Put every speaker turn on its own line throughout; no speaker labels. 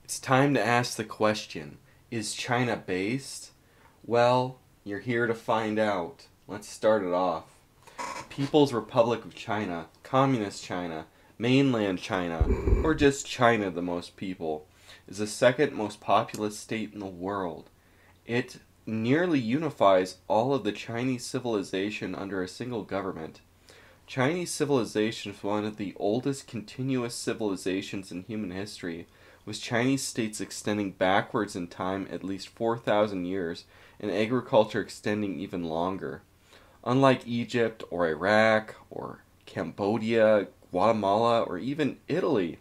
It's time to ask the question, is China based? Well, you're here to find out. Let's start it off. The People's Republic of China, Communist China, Mainland China, or just China the most people, is the second most populous state in the world. It nearly unifies all of the Chinese civilization under a single government. Chinese civilization is one of the oldest continuous civilizations in human history, with Chinese states extending backwards in time at least 4,000 years, and agriculture extending even longer. Unlike Egypt or Iraq or Cambodia, Guatemala, or even Italy,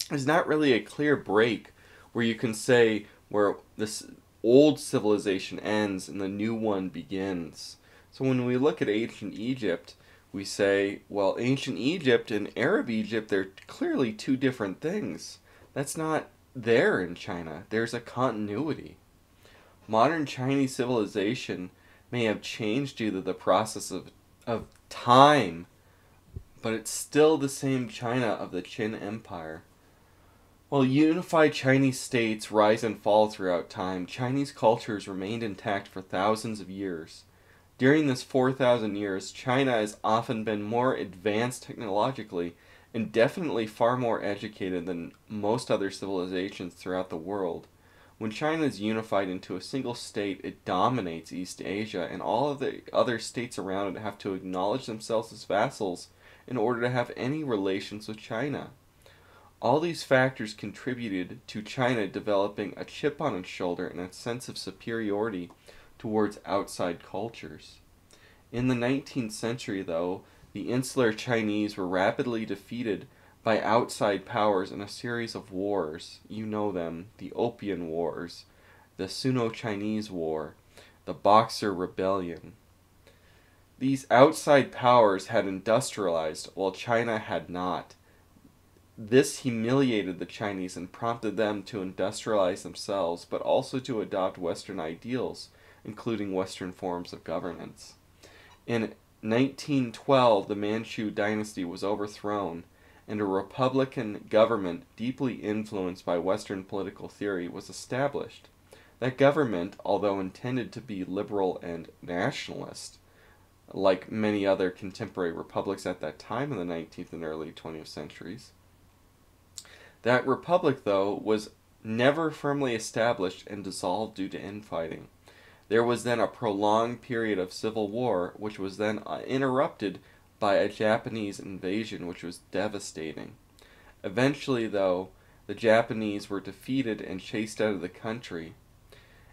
there's not really a clear break where you can say where this old civilization ends and the new one begins. So when we look at ancient Egypt, we say, well, ancient Egypt and Arab Egypt, they're clearly two different things. That's not there in China. There's a continuity. Modern Chinese civilization may have changed due to the process of time, but it's still the same China of the Qin Empire. While unified Chinese states rise and fall throughout time, Chinese cultures remained intact for thousands of years. During this 4,000 years, China has often been more advanced technologically and definitely far more educated than most other civilizations throughout the world. When China is unified into a single state, it dominates East Asia, and all of the other states around it have to acknowledge themselves as vassals in order to have any relations with China. All these factors contributed to China developing a chip on its shoulder and a sense of superiority towards outside cultures. In the 19th century, though, the insular Chinese were rapidly defeated by outside powers in a series of wars. You know them, the Opium Wars, the Sino-Chinese War, the Boxer Rebellion. These outside powers had industrialized while China had not. This humiliated the Chinese and prompted them to industrialize themselves, but also to adopt Western ideals, including Western forms of governance. In 1912, the Manchu dynasty was overthrown, and a republican government deeply influenced by Western political theory was established. That government, although intended to be liberal and nationalist, like many other contemporary republics at that time in the 19th and early 20th centuries, that republic, though, was never firmly established and dissolved due to infighting. There was then a prolonged period of civil war, which was then interrupted by a Japanese invasion, which was devastating. Eventually, though, the Japanese were defeated and chased out of the country,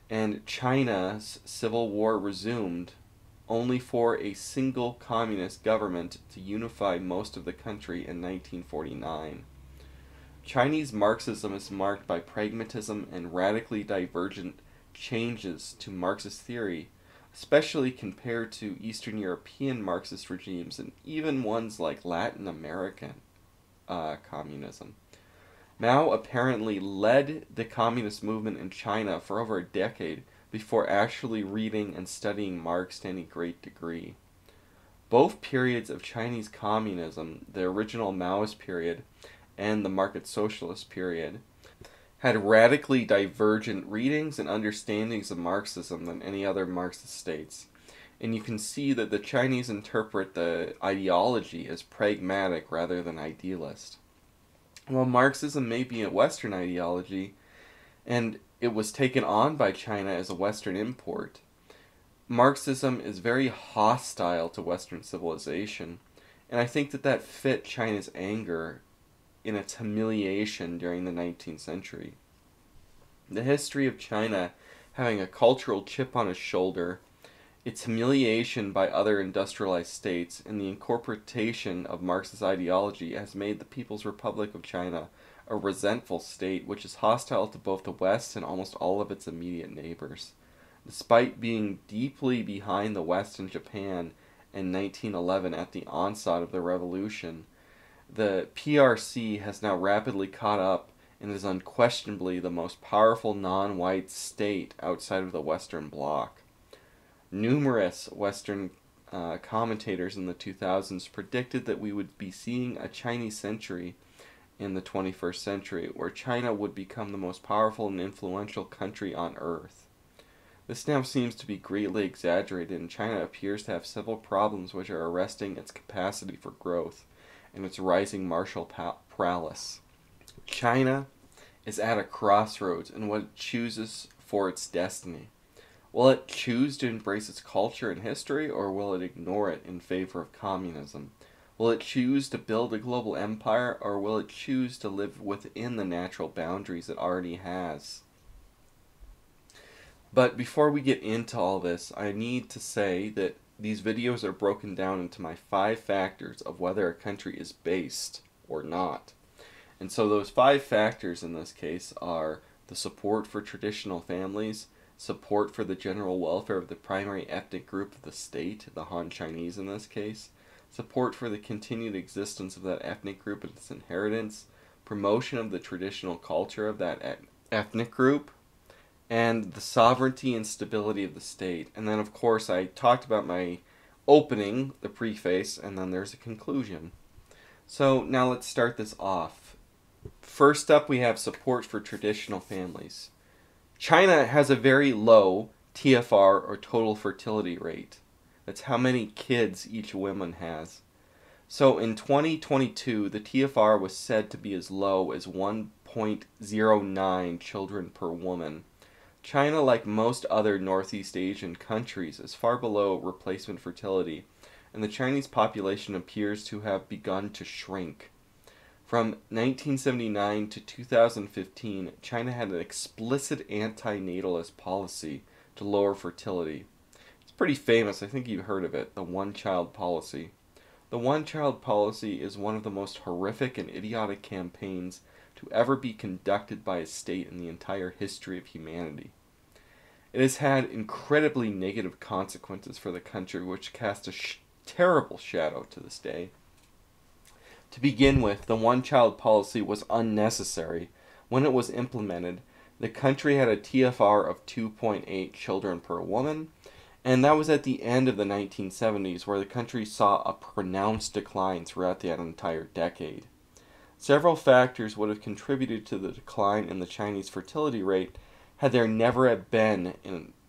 and China's civil war resumed, only for a single communist government to unify most of the country in 1949. Chinese Marxism is marked by pragmatism and radically divergent changes to Marxist theory, especially compared to Eastern European Marxist regimes and even ones like Latin American communism. Mao apparently led the communist movement in China for over a decade before actually reading and studying Marx to any great degree. Both periods of Chinese communism, the original Maoist period and the market socialist period, had radically divergent readings and understandings of Marxism than any other Marxist states. And you can see that the Chinese interpret the ideology as pragmatic rather than idealist. While Marxism may be a Western ideology, and it was taken on by China as a Western import, Marxism is very hostile to Western civilization, and I think that that fit China's anger in its humiliation during the 19th century. The history of China having a cultural chip on its shoulder, its humiliation by other industrialized states, and the incorporation of Marxist ideology has made the People's Republic of China a resentful state which is hostile to both the West and almost all of its immediate neighbors. Despite being deeply behind the West and Japan in 1911 at the onset of the revolution, the PRC has now rapidly caught up and is unquestionably the most powerful non-white state outside of the Western Bloc. Numerous Western commentators in the 2000s predicted that we would be seeing a Chinese century in the 21st century, where China would become the most powerful and influential country on earth. This now seems to be greatly exaggerated, and China appears to have several problems which are arresting its capacity for growth and its rising martial prowess. China is at a crossroads in what it chooses for its destiny. Will it choose to embrace its culture and history, or will it ignore it in favor of communism? Will it choose to build a global empire, or will it choose to live within the natural boundaries it already has? But before we get into all this, I need to say that these videos are broken down into my 5 factors of whether a country is based or not. And so those 5 factors in this case are the support for traditional families, support for the general welfare of the primary ethnic group of the state, the Han Chinese in this case, support for the continued existence of that ethnic group and its inheritance, promotion of the traditional culture of that ethnic group, and the sovereignty and stability of the state. And then, of course, I talked about my opening, the preface, and then there's a conclusion. So now let's start this off. First up, we have support for traditional families. China has a very low TFR, or total fertility rate. That's how many kids each woman has. So in 2022, the TFR was said to be as low as 1.09 children per woman. China, like most other Northeast Asian countries, is far below replacement fertility, and the Chinese population appears to have begun to shrink. From 1979 to 2015, China had an explicit anti-natalist policy to lower fertility. It's pretty famous, I think you've heard of it, the one-child policy. The one-child policy is one of the most horrific and idiotic campaigns to ever be conducted by a state in the entire history of humanity. It has had incredibly negative consequences for the country, which cast a terrible shadow to this day. To begin with, the one-child policy was unnecessary. When it was implemented, the country had a TFR of 2.8 children per woman, and that was at the end of the 1970s, where the country saw a pronounced decline throughout that entire decade. Several factors would have contributed to the decline in the Chinese fertility rate had there never have been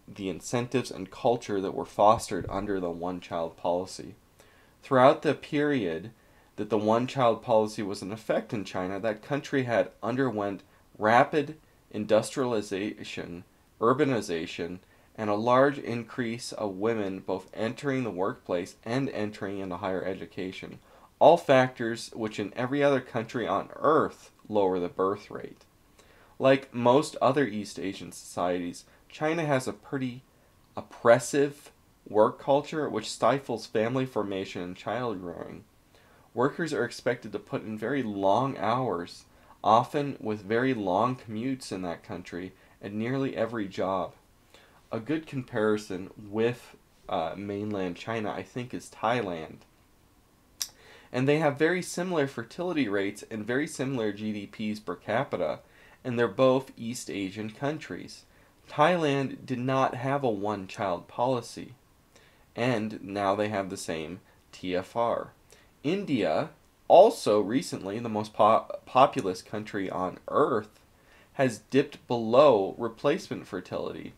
the incentives and culture that were fostered under the one-child policy. Throughout the period that the one-child policy was in effect in China, that country had underwent rapid industrialization, urbanization, and a large increase of women both entering the workplace and entering into higher education. All factors which in every other country on earth lower the birth rate. Like most other East Asian societies, China has a pretty oppressive work culture which stifles family formation and child rearing. Workers are expected to put in very long hours, often with very long commutes in that country, at nearly every job. A good comparison with mainland China, I think, is Thailand. And they have very similar fertility rates and very similar GDPs per capita, and they're both East Asian countries. Thailand did not have a one-child policy, and now they have the same TFR. India, also recently the most populous country on earth, has dipped below replacement fertility.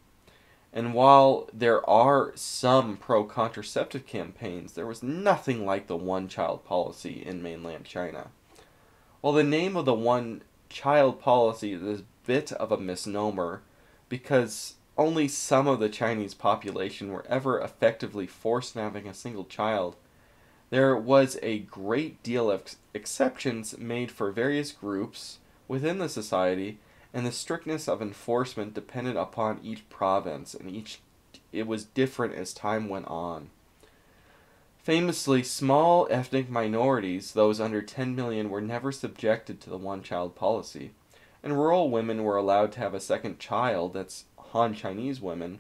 And while there are some pro-contraceptive campaigns, there was nothing like the one-child policy in mainland China. Well, the name of the one-child policy is a bit of a misnomer because only some of the Chinese population were ever effectively forced into having a single child. There was a great deal of exceptions made for various groups within the society, and the strictness of enforcement depended upon each province, and it was different as time went on. Famously, small ethnic minorities, those under 10 million, were never subjected to the one-child policy, and rural women were allowed to have a second child, that's Han Chinese women,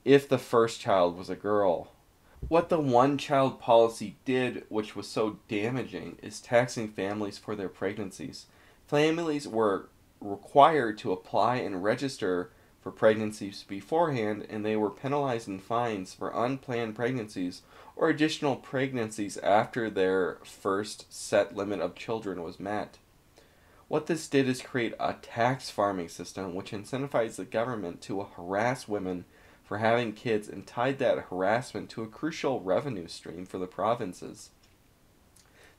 if the first child was a girl. What the one-child policy did, which was so damaging, is taxing families for their pregnancies. Families were required to apply and register for pregnancies beforehand, and they were penalized in fines for unplanned pregnancies or additional pregnancies after their first set limit of children was met. What this did is create a tax farming system which incentivized the government to harass women for having kids and tied that harassment to a crucial revenue stream for the provinces.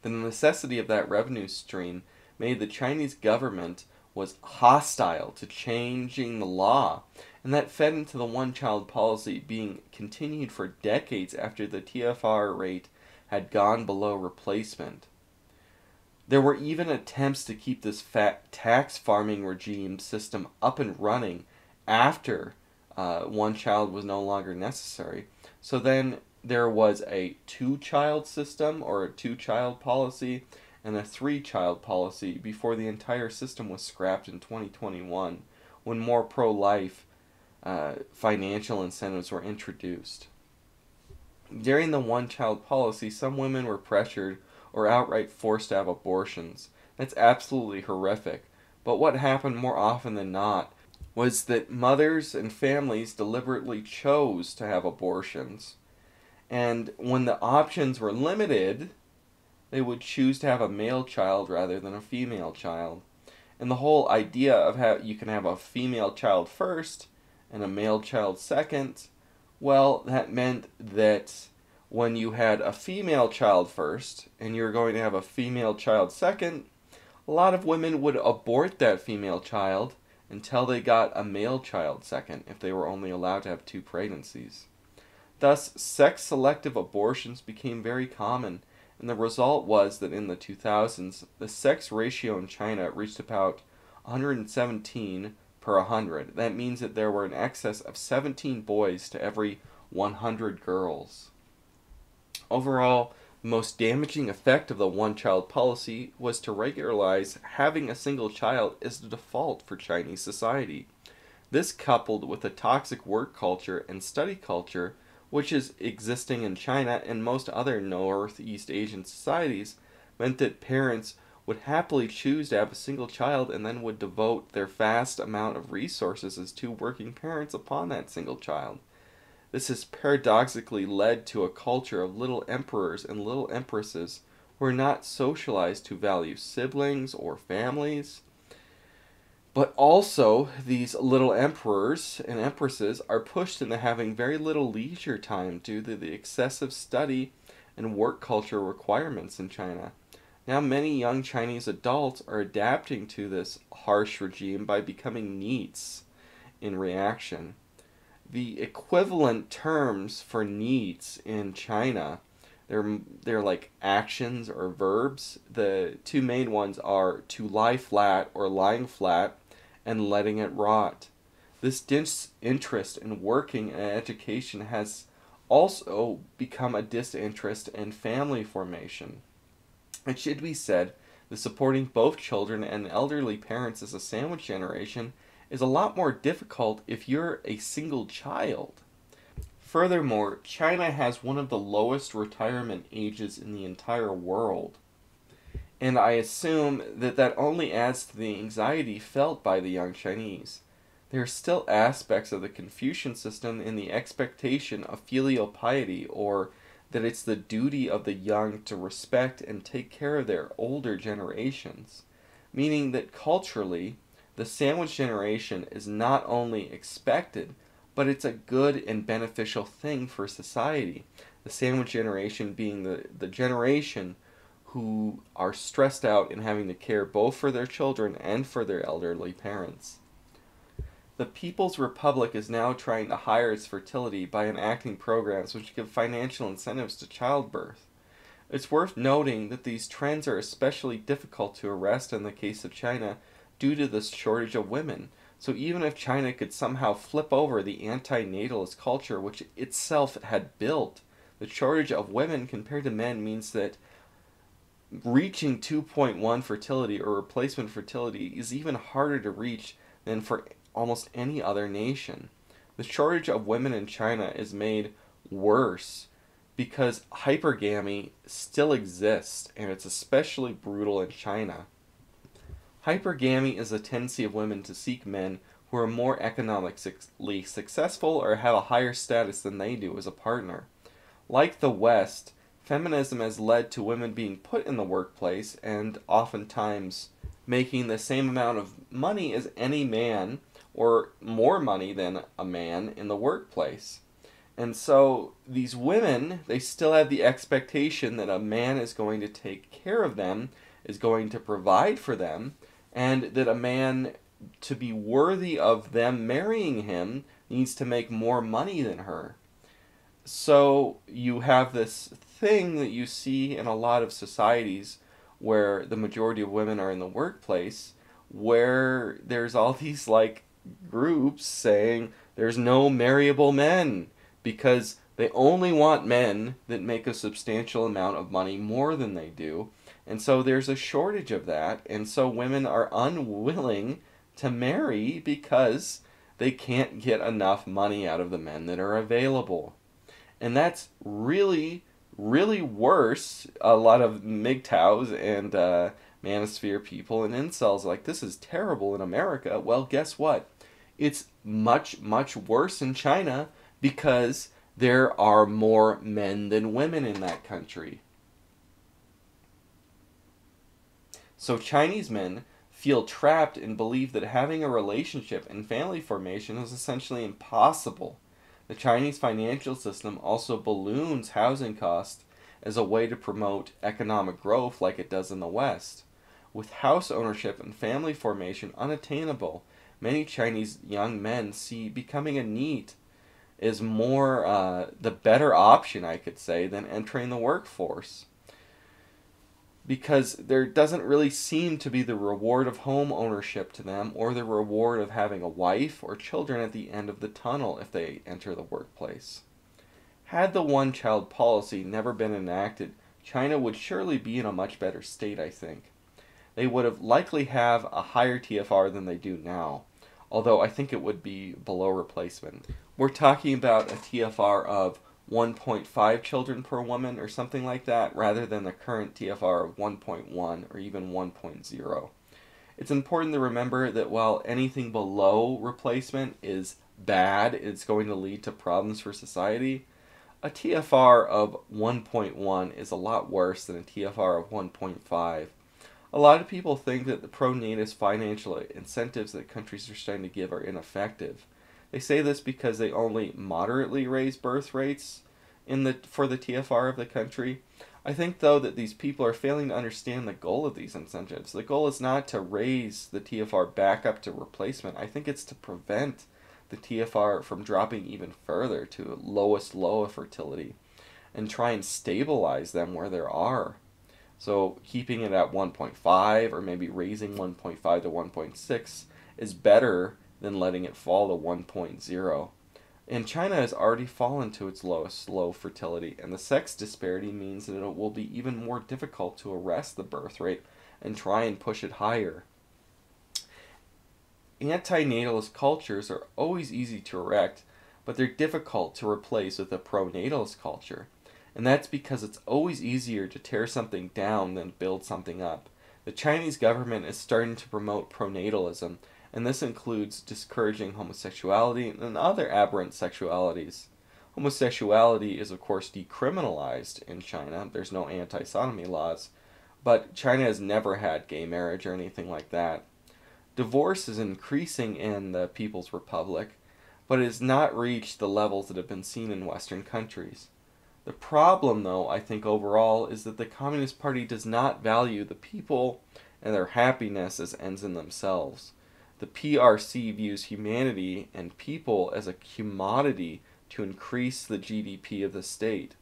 The necessity of that revenue stream made the Chinese government was hostile to changing the law, and that fed into the one-child policy being continued for decades after the TFR rate had gone below replacement. There were even attempts to keep this tax farming regime system up and running after one child was no longer necessary. So then there was a two-child system or a two-child policy and a three-child policy before the entire system was scrapped in 2021 when more pro-life financial incentives were introduced. During the one-child policy, some women were pressured or outright forced to have abortions. That's absolutely horrific. But what happened more often than not was that mothers and families deliberately chose to have abortions. And when the options were limited, they would choose to have a male child rather than a female child. And the whole idea of how you can have a female child first and a male child second, well, that meant that when you had a female child first and you were going to have a female child second, a lot of women would abort that female child until they got a male child second if they were only allowed to have two pregnancies. Thus, sex-selective abortions became very common, and the result was that in the 2000s, the sex ratio in China reached about 117 per 100. That means that there were in excess of 17 boys to every 100 girls. Overall, the most damaging effect of the one-child policy was to regularize having a single child as the default for Chinese society. This, coupled with a toxic work culture and study culture, which is existing in China and most other Northeast Asian societies, meant that parents would happily choose to have a single child and then would devote their vast amount of resources as two working parents upon that single child. This has paradoxically led to a culture of little emperors and little empresses who are not socialized to value siblings or families. But also, these little emperors and empresses are pushed into having very little leisure time due to the excessive study and work culture requirements in China. Now many young Chinese adults are adapting to this harsh regime by becoming NEETs in reaction. The equivalent terms for NEETs in China, they're like actions or verbs. The two main ones are to lie flat or lying flat and letting it rot. This disinterest in working and education has also become a disinterest in family formation. It should be said that supporting both children and elderly parents as a sandwich generation is a lot more difficult if you're a single child. Furthermore, China has one of the lowest retirement ages in the entire world. And I assume that that only adds to the anxiety felt by the young Chinese. There are still aspects of the Confucian system in the expectation of filial piety, or that it's the duty of the young to respect and take care of their older generations, meaning that culturally, the sandwich generation is not only expected, but it's a good and beneficial thing for society. The sandwich generation being the generation who are stressed out in having to care both for their children and for their elderly parents. The People's Republic is now trying to hire its fertility by enacting programs which give financial incentives to childbirth. It's worth noting that these trends are especially difficult to arrest in the case of China due to the shortage of women. So even if China could somehow flip over the anti-natalist culture which itself had built, the shortage of women compared to men means that reaching 2.1 fertility or replacement fertility is even harder to reach than for almost any other nation. The shortage of women in China is made worse because hypergamy still exists, and it's especially brutal in China. Hypergamy is a tendency of women to seek men who are more economically successful or have a higher status than they do as a partner. Like the West, feminism has led to women being put in the workplace and oftentimes making the same amount of money as any man or more money than a man in the workplace. And so these women, they still have the expectation that a man is going to take care of them, is going to provide for them, and that a man, to be worthy of them marrying him, needs to make more money than her. So you have this thing that you see in a lot of societies where the majority of women are in the workplace, where there's all these like groups saying there's no marryable men because they only want men that make a substantial amount of money more than they do. And so there's a shortage of that. And so women are unwilling to marry because they can't get enough money out of the men that are available. And that's really, really worse. A lot of MGTOWs and manosphere people and incels like, this is terrible in America. Well, guess what? It's much, much worse in China because there are more men than women in that country. So Chinese men feel trapped and believe that having a relationship and family formation is essentially impossible. The Chinese financial system also balloons housing costs as a way to promote economic growth like it does in the West. With house ownership and family formation unattainable, many Chinese young men see becoming a NEET is more the better option, I could say, than entering the workforce. Because there doesn't really seem to be the reward of home ownership to them or the reward of having a wife or children at the end of the tunnel if they enter the workplace. Had the one-child policy never been enacted, China would surely be in a much better state, I think. They would have likely have a higher TFR than they do now, although I think it would be below replacement. We're talking about a TFR of 1.5 children per woman or something like that, rather than the current TFR of 1.1 or even 1.0. It's important to remember that while anything below replacement is bad, it's going to lead to problems for society, a TFR of 1.1 is a lot worse than a TFR of 1.5. A lot of people think that the pro-natalist financial incentives that countries are starting to give are ineffective. They say this because they only moderately raise birth rates for the TFR of the country. I think, though, that these people are failing to understand the goal of these incentives. The goal is not to raise the TFR back up to replacement. I think it's to prevent the TFR from dropping even further to lowest low of fertility and try and stabilize them where there are. So keeping it at 1.5 or maybe raising 1.5 to 1.6 is better than letting it fall to 1.0. And China has already fallen to its lowest low fertility, and the sex disparity means that it will be even more difficult to arrest the birth rate and try and push it higher. Antinatalist cultures are always easy to erect, but they're difficult to replace with a pro-natalist culture. And that's because it's always easier to tear something down than build something up. The Chinese government is starting to promote pronatalism, and this includes discouraging homosexuality and other aberrant sexualities. Homosexuality is, of course, decriminalized in China. There's no anti-sodomy laws, but China has never had gay marriage or anything like that. Divorce is increasing in the People's Republic, but it has not reached the levels that have been seen in Western countries. The problem, though, I think overall, is that the Communist Party does not value the people and their happiness as ends in themselves. The PRC views humanity and people as a commodity to increase the GDP of the state.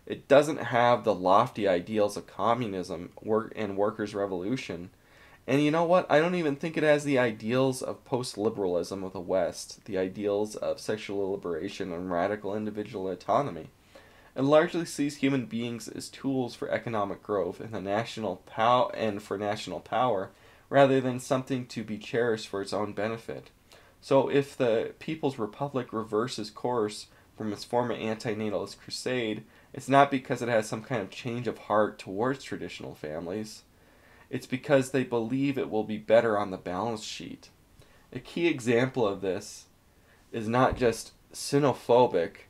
It doesn't have the lofty ideals of communism and workers' revolution. And you know what? I don't even think it has the ideals of post-liberalism of the West, the ideals of sexual liberation and radical individual autonomy. It largely sees human beings as tools for economic growth and for national power, rather than something to be cherished for its own benefit. So if the People's Republic reverses course from its former anti-natalist crusade, it's not because it has some kind of change of heart towards traditional families. It's because they believe it will be better on the balance sheet. A key example of this is not just xenophobic,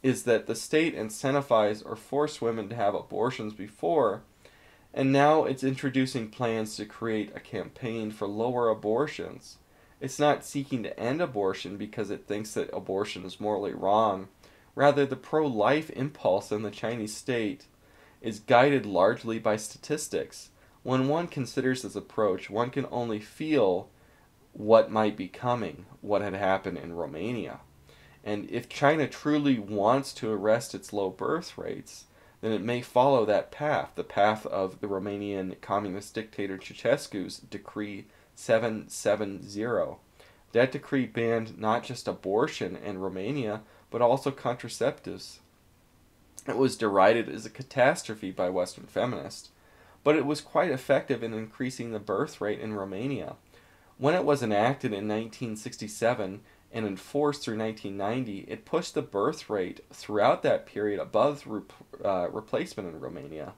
is that the state incentivized or forced women to have abortions before, And now it's introducing plans to create a campaign for lower abortions. It's not seeking to end abortion because it thinks that abortion is morally wrong. Rather, the pro-life impulse in the Chinese state is guided largely by statistics. When one considers this approach, one can only feel what might be coming, what had happened in Romania. And if China truly wants to arrest its low birth rates, then it may follow that path, the path of the Romanian communist dictator Ceausescu's Decree 770. That decree banned not just abortion in Romania, but also contraceptives. It was derided as a catastrophe by Western feminists, but it was quite effective in increasing the birth rate in Romania. When it was enacted in 1967 and enforced through 1990, it pushed the birth rate throughout that period above replacement in Romania.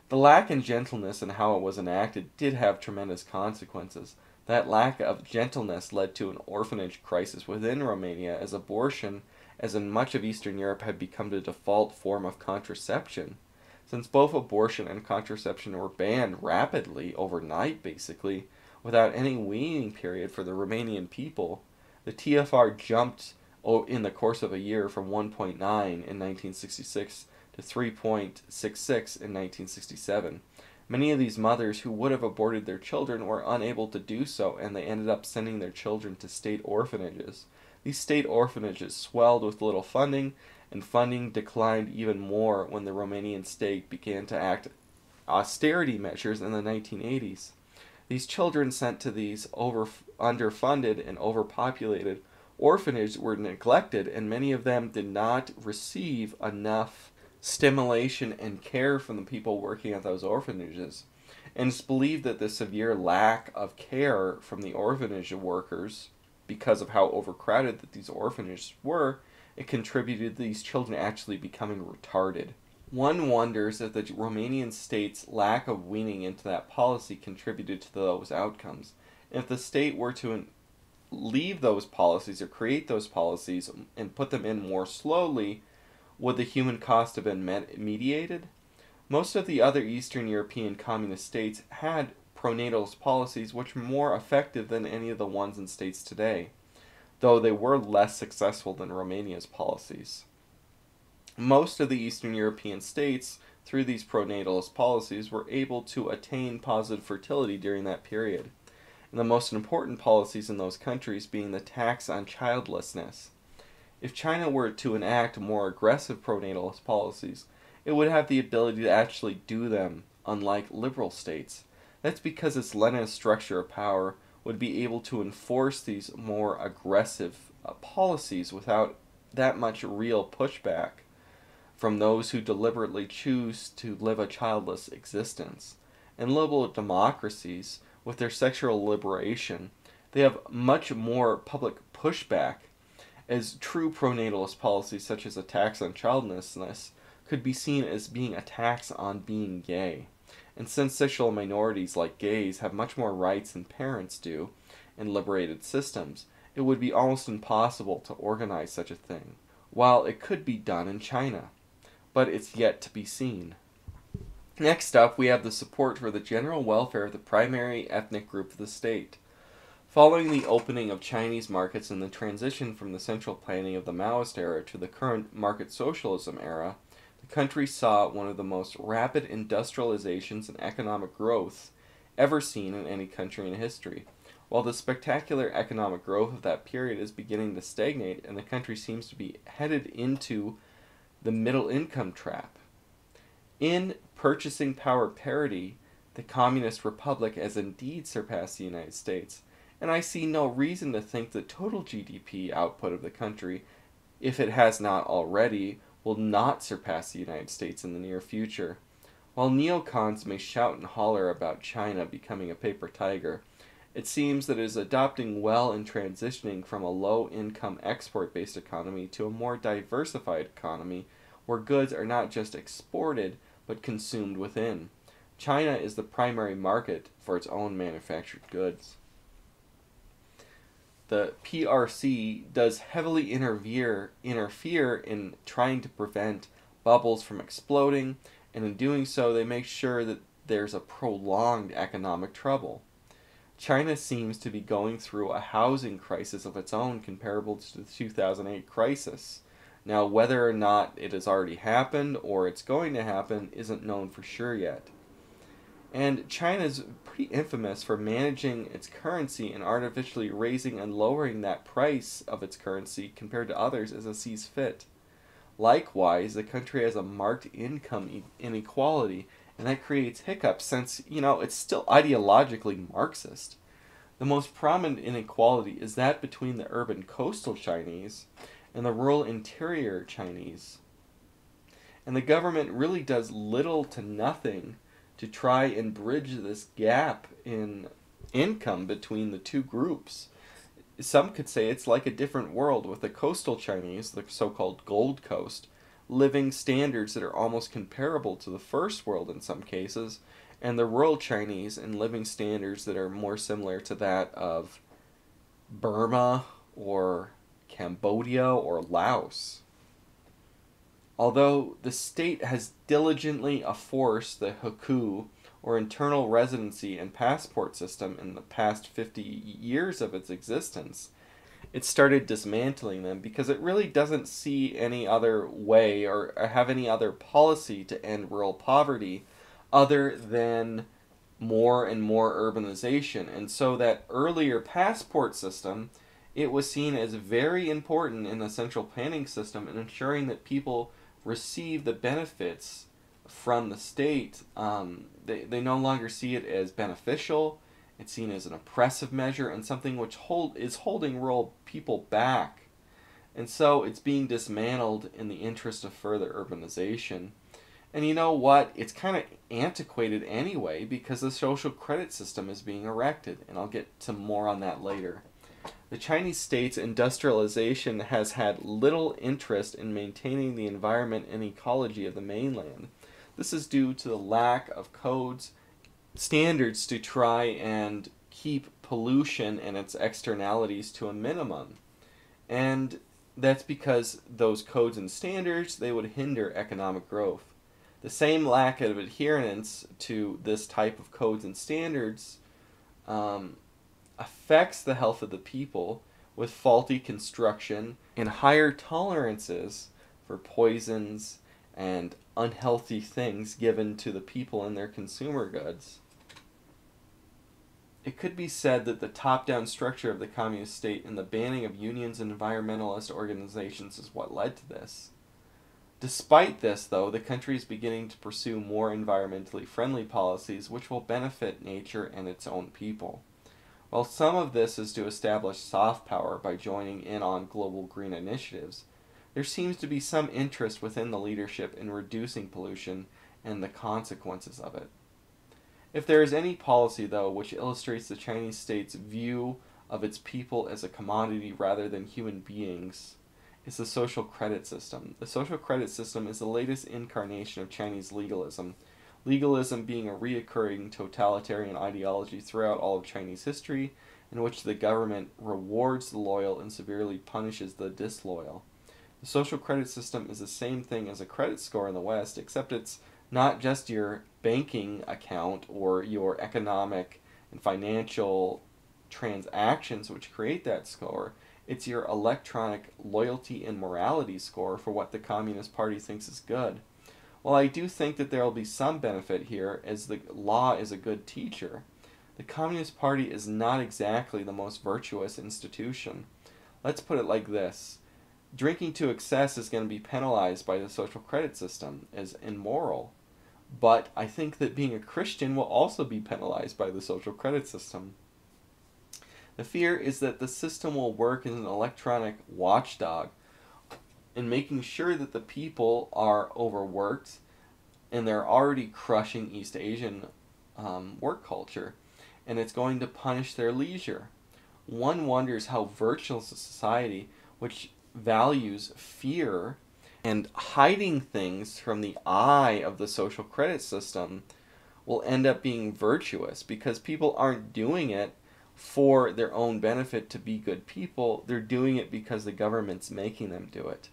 The lack in gentleness in how it was enacted did have tremendous consequences. That lack of gentleness led to an orphanage crisis within Romania, as abortion, as in much of Eastern Europe, had become the default form of contraception. Since both abortion and contraception were banned rapidly, overnight basically, without any weaning period for the Romanian people, the TFR jumped in the course of a year from 1.9 in 1966 to 3.66 in 1967. Many of these mothers who would have aborted their children were unable to do so, and they ended up sending their children to state orphanages. These state orphanages swelled with little funding, and funding declined even more when the Romanian state began to act austerity measures in the 1980s. These children sent to these underfunded and overpopulated orphanages were neglected, and many of them did not receive enough stimulation and care from the people working at those orphanages. And it's believed that the severe lack of care from the orphanage workers, because of how overcrowded that these orphanages were, it contributed to these children actually becoming retarded. One wonders if the Romanian state's lack of weaning into that policy contributed to those outcomes. If the state were to leave those policies or create those policies and put them in more slowly, would the human cost have been mediated? Most of the other Eastern European communist states had pronatalist policies which were more effective than any of the ones in states today, though they were less successful than Romania's policies. Most of the Eastern European states, through these pronatalist policies, were able to attain positive fertility during that period, and the most important policies in those countries being the tax on childlessness. If China were to enact more aggressive pronatalist policies, it would have the ability to actually do them, unlike liberal states. That's because its Leninist structure of power would be able to enforce these more aggressive policies without that much real pushback from those who deliberately choose to live a childless existence. In liberal democracies, with their sexual liberation, they have much more public pushback, as true pronatalist policies such as a tax on childlessness could be seen as being a tax on being gay. And since sexual minorities like gays have much more rights than parents do in liberated systems, it would be almost impossible to organize such a thing, while it could be done in China. But it's yet to be seen. Next up, we have the support for the general welfare of the primary ethnic group of the state. Following the opening of Chinese markets and the transition from the central planning of the Maoist era to the current market socialism era, the country saw one of the most rapid industrializations and economic growth ever seen in any country in history. While the spectacular economic growth of that period is beginning to stagnate and the country seems to be headed into the middle income trap. In purchasing power parity, the Communist Republic has indeed surpassed the United States, and I see no reason to think the total GDP output of the country, if it has not already, will not surpass the United States in the near future. While neocons may shout and holler about China becoming a paper tiger, it seems that it is adopting well in transitioning from a low-income export-based economy to a more diversified economy where goods are not just exported but consumed within. China is the primary market for its own manufactured goods. The PRC does heavily interfere in trying to prevent bubbles from exploding, and in doing so they make sure that there's a prolonged economic trouble. China seems to be going through a housing crisis of its own comparable to the 2008 crisis. Now, whether or not it has already happened or it's going to happen isn't known for sure yet. And China is pretty infamous for managing its currency and artificially raising and lowering that price of its currency compared to others as it sees fit. Likewise, the country has a marked income inequality, and that creates hiccups since, it's still ideologically Marxist. The most prominent inequality is that between the urban coastal Chinese and the rural interior Chinese. And the government really does little to nothing to try and bridge this gap in income between the two groups. Some could say it's like a different world, with the coastal Chinese, the so-called Gold Coast, living standards that are almost comparable to the first world in some cases, and the rural Chinese in living standards that are more similar to that of Burma or Cambodia or Laos. Although the state has diligently enforced the hukou, or internal residency and passport system in the past 50 years of its existence, it started dismantling them because it really doesn't see any other way or have any other policy to end rural poverty other than more and more urbanization. And so that earlier passport system, it was seen as very important in the central planning system in ensuring that people receive the benefits from the state. They no longer see it as beneficial. It's seen as an oppressive measure and something which is holding rural people back. And so it's being dismantled in the interest of further urbanization. And you know what? It's kind of antiquated anyway because the social credit system is being erected. And I'll get to more on that later. The Chinese state's industrialization has had little interest in maintaining the environment and ecology of the mainland. This is due to the lack of codes, standards to try and keep pollution and its externalities to a minimum. And that's because those codes and standards, they would hinder economic growth. The same lack of adherence to this type of codes and standards affects the health of the people with faulty construction and higher tolerances for poisons and unhealthy things given to the people in their consumer goods. It could be said that the top-down structure of the communist state and the banning of unions and environmentalist organizations is what led to this. Despite this, though, the country is beginning to pursue more environmentally friendly policies which will benefit nature and its own people. While some of this is to establish soft power by joining in on global green initiatives, there seems to be some interest within the leadership in reducing pollution and the consequences of it. If there is any policy, though, which illustrates the Chinese state's view of its people as a commodity rather than human beings, it's the social credit system. The social credit system is the latest incarnation of Chinese legalism, legalism being a reoccurring totalitarian ideology throughout all of Chinese history, in which the government rewards the loyal and severely punishes the disloyal. The social credit system is the same thing as a credit score in the West, except it's not just your banking account or your economic and financial transactions which create that score. It's your electronic loyalty and morality score for what the Communist Party thinks is good. While I do think that there will be some benefit here, as the law is a good teacher, the Communist Party is not exactly the most virtuous institution. Let's put it like this. Drinking to excess is going to be penalized by the social credit system as immoral. But I think that being a Christian will also be penalized by the social credit system. The fear is that the system will work as an electronic watchdog in making sure that the people are overworked and they're already crushing East Asian work culture, and it's going to punish their leisure. One wonders how virtuous a society which values fear and hiding things from the eye of the social credit system will end up being virtuous, because people aren't doing it for their own benefit to be good people. They're doing it because the government's making them do it.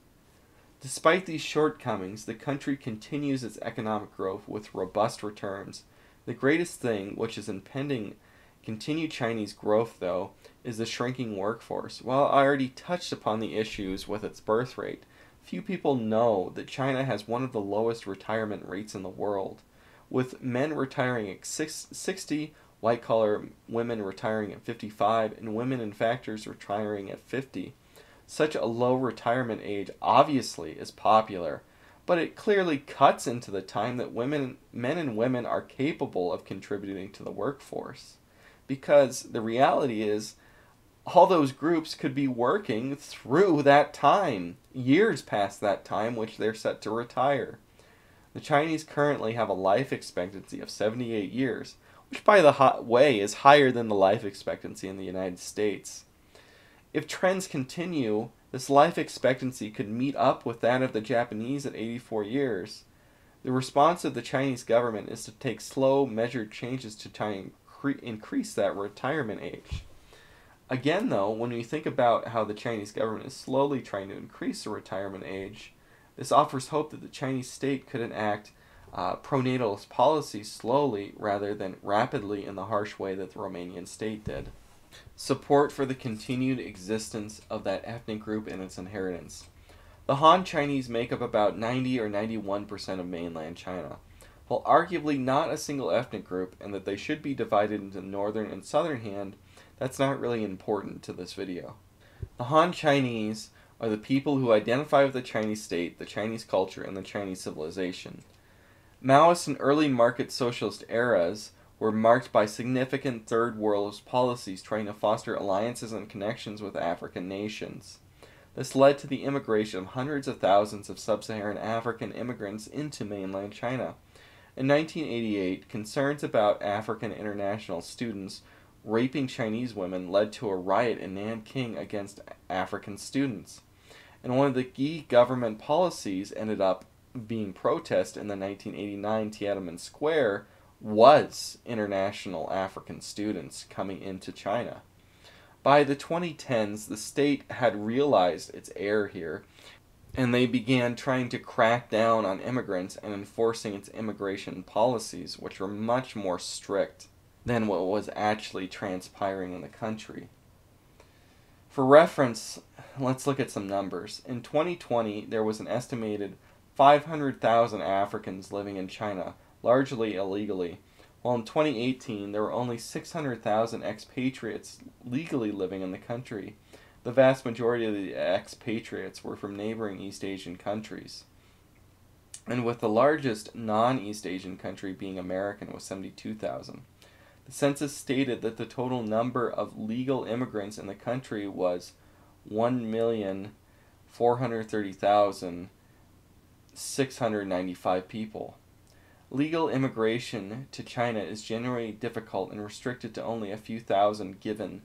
Despite these shortcomings, the country continues its economic growth with robust returns, The greatest thing, which is impending continued Chinese growth, though, is the shrinking workforce. While I already touched upon the issues with its birth rate, few people know that China has one of the lowest retirement rates in the world, with men retiring at 60, white-collar women retiring at 55, and women in factories retiring at 50. Such a low retirement age obviously is popular, but it clearly cuts into the time that men and women are capable of contributing to the workforce. Because the reality is, all those groups could be working through that time, years past that time which they're set to retire. The Chinese currently have a life expectancy of 78 years, which by the way is higher than the life expectancy in the United States. If trends continue, this life expectancy could meet up with that of the Japanese at 84 years. The response of the Chinese government is to take slow, measured changes to try and increase that retirement age. Again, though, when we think about how the Chinese government is slowly trying to increase the retirement age, this offers hope that the Chinese state could enact pronatal policies slowly rather than rapidly in the harsh way that the Romanian state did. Support for the continued existence of that ethnic group and its inheritance. The Han Chinese make up about 90 or 91% of mainland China. While arguably not a single ethnic group and that they should be divided into northern and southern Han, that's not really important to this video. The Han Chinese are the people who identify with the Chinese state, the Chinese culture, and the Chinese civilization. Maoist and early market socialist eras were marked by significant third world policies trying to foster alliances and connections with African nations. This led to the immigration of hundreds of thousands of sub-Saharan African immigrants into mainland China. In 1988, concerns about African international students raping Chinese women led to a riot in Nanking against African students. And one of the key government policies ended up being protest in the 1989 Tiananmen Square was international African students coming into China. By the 2010s, the state had realized its error here, and they began trying to crack down on immigrants and enforcing its immigration policies, which were much more strict than what was actually transpiring in the country. For reference, let's look at some numbers. In 2020, there was an estimated 500,000 Africans living in China, largely illegally, while in 2018 there were only 600,000 expatriates legally living in the country. The vast majority of the expatriates were from neighboring East Asian countries. And with the largest non-East Asian country being American with 72,000. The census stated that the total number of legal immigrants in the country was 1,430,695 people. Legal immigration to China is generally difficult and restricted to only a few thousand given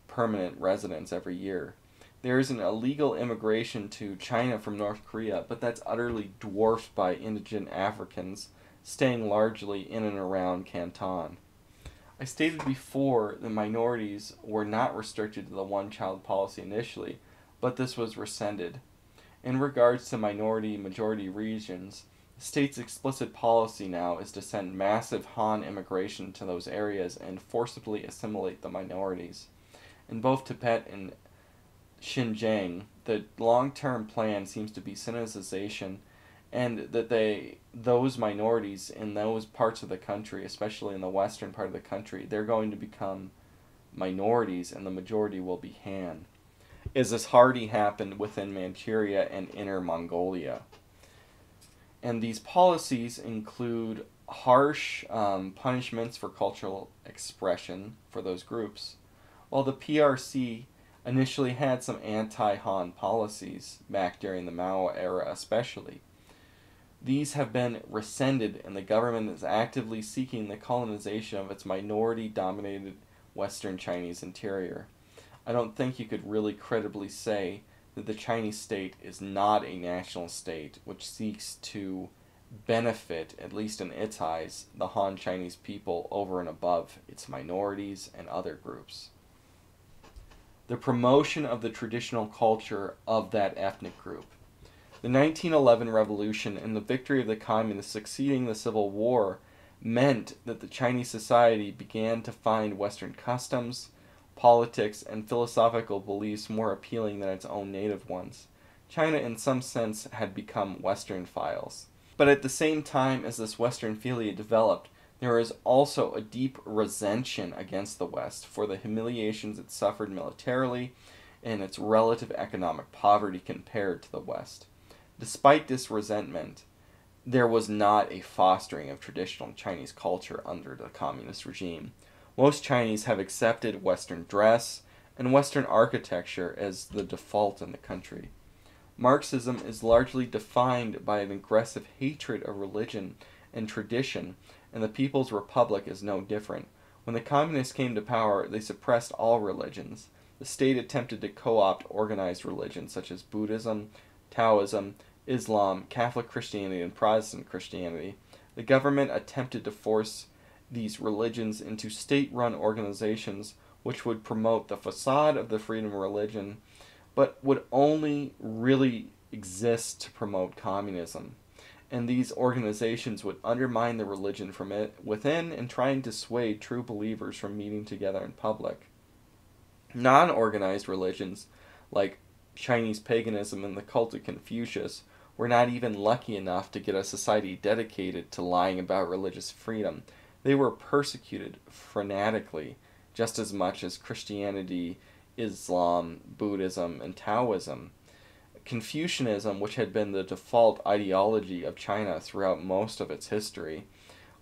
permanent residents every year. There is an illegal immigration to China from North Korea, but that's utterly dwarfed by indigent Africans staying largely in and around Canton. I stated before that minorities were not restricted to the one-child policy initially, but this was rescinded. In regards to minority-majority regions, the state's explicit policy now is to send massive Han immigration to those areas and forcibly assimilate the minorities. In both Tibet and Xinjiang, the long-term plan seems to be Sinicization, and that those minorities in those parts of the country, especially in the western part of the country, they're going to become minorities and the majority will be Han. As this already happened within Manchuria and Inner Mongolia. And these policies include harsh punishments for cultural expression for those groups, while the PRC initially had some anti-Han policies back during the Mao era especially. These have been rescinded, and the government is actively seeking the colonization of its minority-dominated Western Chinese interior. I don't think you could really credibly say that the Chinese state is not a national state which seeks to benefit, at least in its eyes, the Han Chinese people over and above its minorities and other groups. The promotion of the traditional culture of that ethnic group. The 1911 revolution and the victory of the communists succeeding the Civil War meant that the Chinese society began to find Western customs, politics, and philosophical beliefs more appealing than its own native ones. China, in some sense, had become Westernophiles. But at the same time as this Westernophilia developed, there is also a deep resentment against the West for the humiliations it suffered militarily and its relative economic poverty compared to the West. Despite this resentment, there was not a fostering of traditional Chinese culture under the communist regime. Most Chinese have accepted Western dress and Western architecture as the default in the country. Marxism is largely defined by an aggressive hatred of religion and tradition, and the People's Republic is no different. When the communists came to power, they suppressed all religions. The state attempted to co-opt organized religions such as Buddhism, Taoism, Islam, Catholic Christianity, and Protestant Christianity. The government attempted to force these religions into state-run organizations which would promote the facade of the freedom of religion, but would only really exist to promote communism. And these organizations would undermine the religion from within and try and dissuade true believers from meeting together in public. Non-organized religions, like Chinese paganism and the cult of Confucius, were not even lucky enough to get a society dedicated to lying about religious freedom. They were persecuted fanatically, just as much as Christianity, Islam, Buddhism, and Taoism. Confucianism, which had been the default ideology of China throughout most of its history,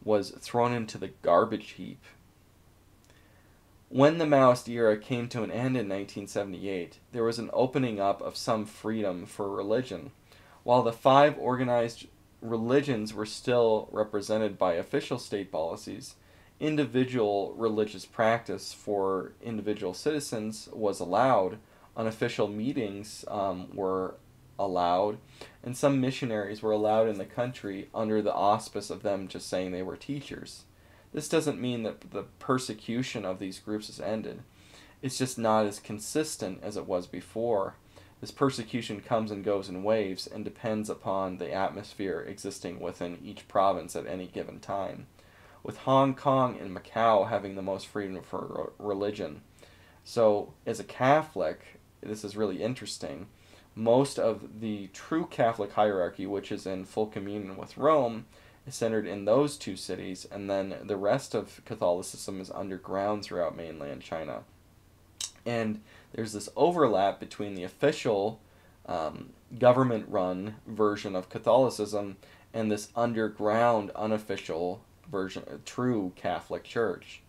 was thrown into the garbage heap. When the Maoist era came to an end in 1978, there was an opening up of some freedom for religion. While the 5 organized religions were still represented by official state policies, individual religious practice for individual citizens was allowed, unofficial meetings were allowed, and some missionaries were allowed in the country under the auspice of them just saying they were teachers. This doesn't mean that the persecution of these groups has ended. It's just not as consistent as it was before. This persecution comes and goes in waves and depends upon the atmosphere existing within each province at any given time, with Hong Kong and Macau having the most freedom for religion. So, as a Catholic, this is really interesting. Most of the true Catholic hierarchy, which is in full communion with Rome, is centered in those 2 cities, and then the rest of Catholicism is underground throughout mainland China. And there's this overlap between the official government-run version of Catholicism and this underground, unofficial version, true Catholic Church.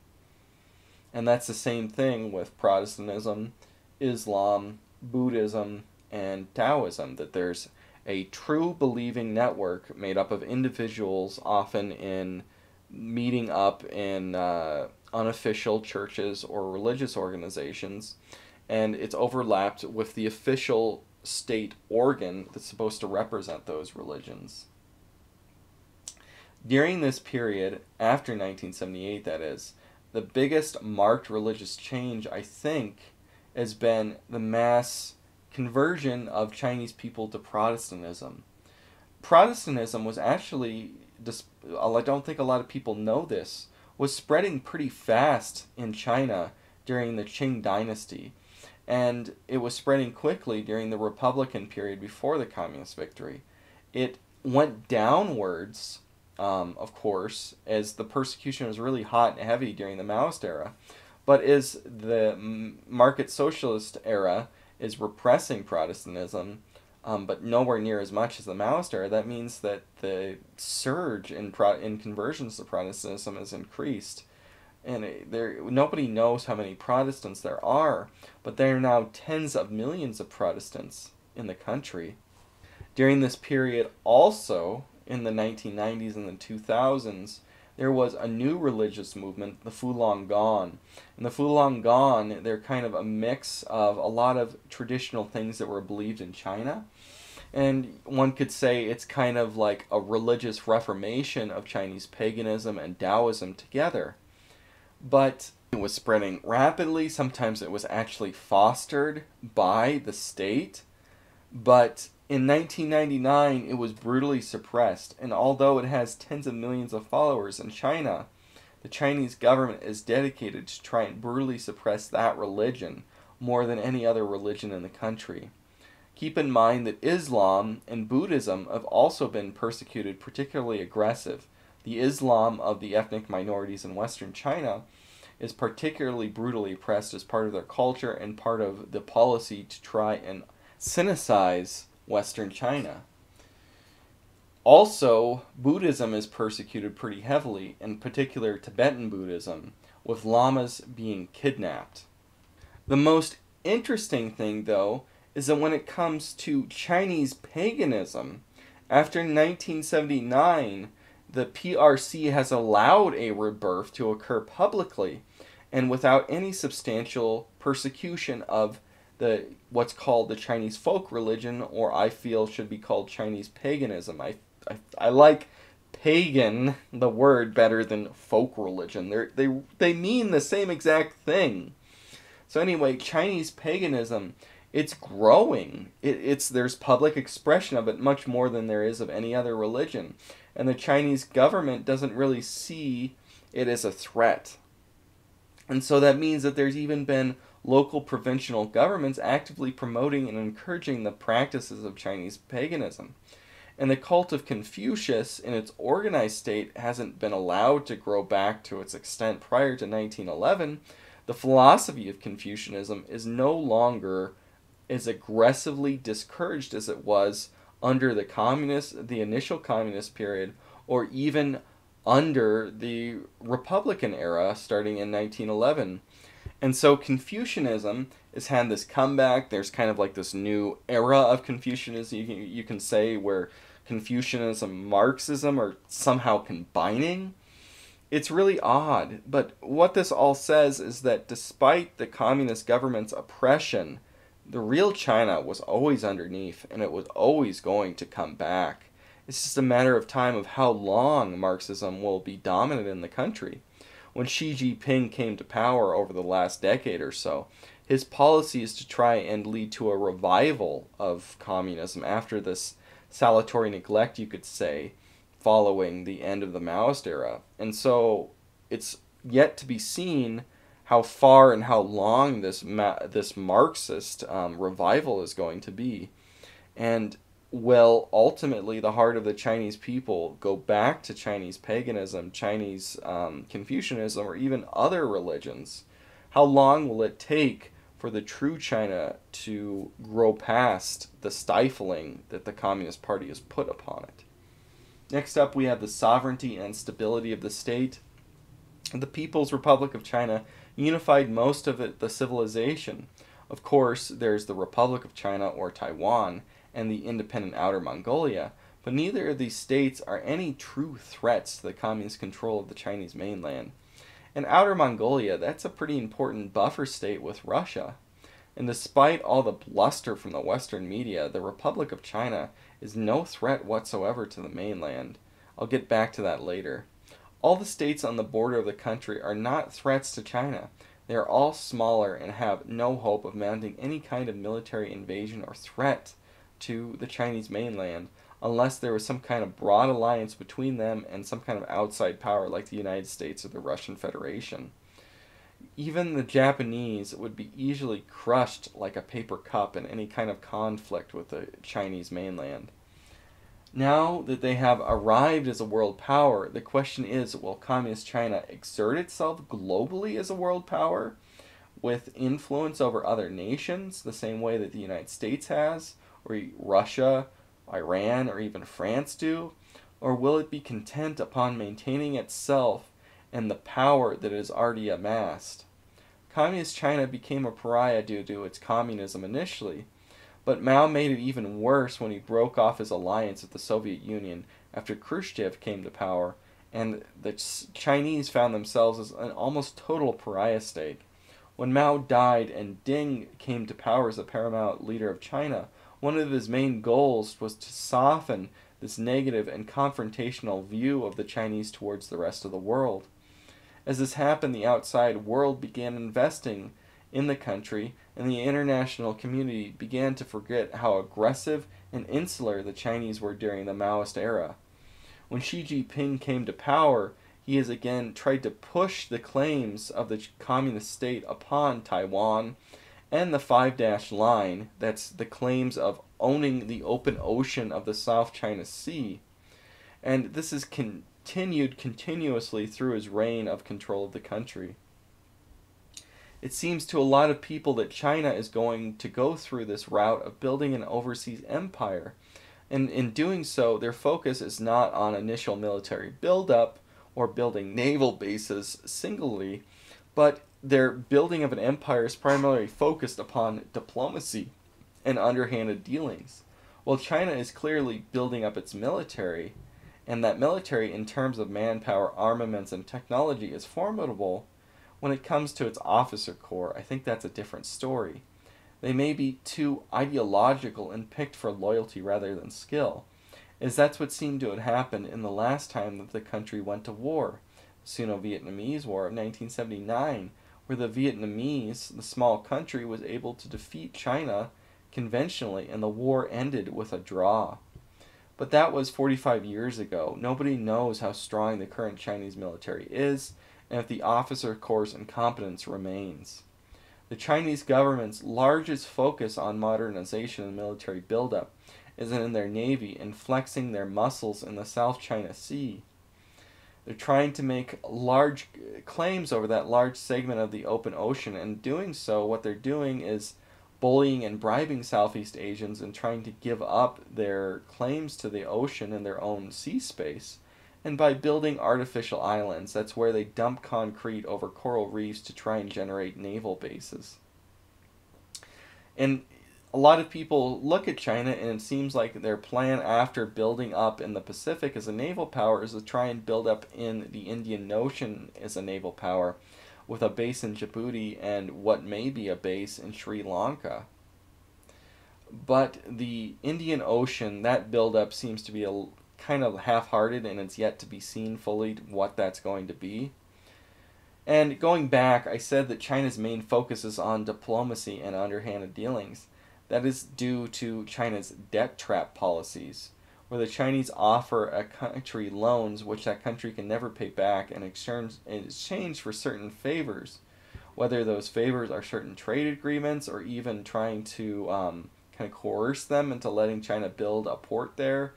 And that's the same thing with Protestantism, Islam, Buddhism, and Taoism, that there's a true believing network made up of individuals, often in meeting up in unofficial churches or religious organizations, and it's overlapped with the official state organ that's supposed to represent those religions. During this period, after 1978 that is, the biggest marked religious change, I think, has been the mass conversion of Chinese people to Protestantism. Protestantism was actually, I don't think a lot of people know this, was spreading pretty fast in China during the Qing dynasty. And it was spreading quickly during the Republican period before the Communist victory. It went downwards, of course, as the persecution was really hot and heavy during the Maoist era. But as the market socialist era is repressing Protestantism, but nowhere near as much as the Maoist era, that means that the surge in conversions to Protestantism has increased. And nobody knows how many Protestants there are, but there are now tens of millions of Protestants in the country. During this period also, in the 1990s and the 2000s, there was a new religious movement, the Falun Gong. And the Falun Gong, they're kind of a mix of a lot of traditional things that were believed in China. And one could say it's kind of like a religious reformation of Chinese paganism and Taoism together. But it was spreading rapidly. Sometimes it was actually fostered by the state. But In 1999, it was brutally suppressed, and although it has tens of millions of followers in China, the Chinese government is dedicated to try and brutally suppress that religion more than any other religion in the country. Keep in mind that Islam and Buddhism have also been persecuted particularly aggressive. The Islam of the ethnic minorities in Western China is particularly brutally oppressed as part of their culture and part of the policy to try and sinicize Western China. Also, Buddhism is persecuted pretty heavily, in particular Tibetan Buddhism, with lamas being kidnapped. The most interesting thing, though, is that when it comes to Chinese paganism, after 1979, the PRC has allowed a rebirth to occur publicly and without any substantial persecution of the what's called the Chinese folk religion, or I feel should be called Chinese paganism. I like pagan, the word, better than folk religion. They mean the same exact thing. So anyway, Chinese paganism, it's growing. There's public expression of it much more than there is of any other religion. And the Chinese government doesn't really see it as a threat. And so that means that there's even been local provincial governments actively promoting and encouraging the practices of Chinese paganism. And the cult of Confucius in its organized state hasn't been allowed to grow back to its extent prior to 1911. The philosophy of Confucianism is no longer as aggressively discouraged as it was under the initial communist period, or even under the Republican era starting in 1911. And so Confucianism has had this comeback. There's kind of like this new era of Confucianism, you can say, where Confucianism and Marxism are somehow combining. It's really odd, but what this all says is that despite the communist government's oppression, the real China was always underneath, and it was always going to come back. It's just a matter of time of how long Marxism will be dominant in the country. When Xi Jinping came to power over the last decade or so, his policy is to try and lead to a revival of communism after this salutary neglect, you could say, following the end of the Maoist era. And so it's yet to be seen how far and how long this Marxist revival is going to be. And will ultimately the heart of the Chinese people go back to Chinese paganism, Chinese Confucianism, or even other religions? How long will it take for the true China to grow past the stifling that the Communist Party has put upon it? Next up, we have the sovereignty and stability of the state. The People's Republic of China unified most of the civilization. Of course, there's the Republic of China, or Taiwan, and the independent Outer Mongolia, but neither of these states are any true threats to the communist control of the Chinese mainland. And Outer Mongolia, that's a pretty important buffer state with Russia. And despite all the bluster from the Western media, the Republic of China is no threat whatsoever to the mainland. I'll get back to that later. All the states on the border of the country are not threats to China. They are all smaller and have no hope of mounting any kind of military invasion or threat to the Chinese mainland, unless there was some kind of broad alliance between them and some kind of outside power like the United States or the Russian Federation. Even the Japanese would be easily crushed like a paper cup in any kind of conflict with the Chinese mainland. Now that they have arrived as a world power, the question is, will Communist China exert itself globally as a world power with influence over other nations, the same way that the United States has, or Russia, Iran, or even France do? Or will it be content upon maintaining itself and the power that it has already amassed? Communist China became a pariah due to its communism initially, but Mao made it even worse when he broke off his alliance with the Soviet Union after Khrushchev came to power, and the Chinese found themselves as an almost total pariah state. When Mao died and Deng came to power as the paramount leader of China, one of his main goals was to soften this negative and confrontational view of the Chinese towards the rest of the world. As this happened, the outside world began investing in the country, and the international community began to forget how aggressive and insular the Chinese were during the Maoist era. When Xi Jinping came to power, he has again tried to push the claims of the communist state upon Taiwan and the Five Dash Line, that's the claims of owning the open ocean of the South China Sea. And this has continued continuously through his reign of control of the country. It seems to a lot of people that China is going to go through this route of building an overseas empire. And in doing so, their focus is not on initial military buildup or building naval bases singly, but their building of an empire is primarily focused upon diplomacy and underhanded dealings. While China is clearly building up its military, and that military in terms of manpower, armaments, and technology is formidable, when it comes to its officer corps, I think that's a different story. They may be too ideological and picked for loyalty rather than skill, as that's what seemed to have happened in the last time that the country went to war, the Sino-Vietnamese War of 1979, where the Vietnamese, the small country, was able to defeat China conventionally, and the war ended with a draw. But that was 45 years ago. Nobody knows how strong the current Chinese military is, and if the officer corps' incompetence remains. The Chinese government's largest focus on modernization and military buildup is in their navy and flexing their muscles in the South China Sea. They're trying to make large claims over that large segment of the open ocean, and doing so, what they're doing is bullying and bribing Southeast Asians and trying to give up their claims to the ocean and their own sea space. And by building artificial islands, that's where they dump concrete over coral reefs to try and generate naval bases. And a lot of people look at China, and it seems like their plan after building up in the Pacific as a naval power is to try and build up in the Indian Ocean as a naval power, with a base in Djibouti and what may be a base in Sri Lanka. But the Indian Ocean, that buildup seems to be a kind of half-hearted, and it's yet to be seen fully what that's going to be. And going back, I said that China's main focus is on diplomacy and underhanded dealings. That is due to China's debt trap policies, where the Chinese offer a country loans which that country can never pay back in exchange for certain favors, whether those favors are certain trade agreements or even trying to kind of coerce them into letting China build a port there,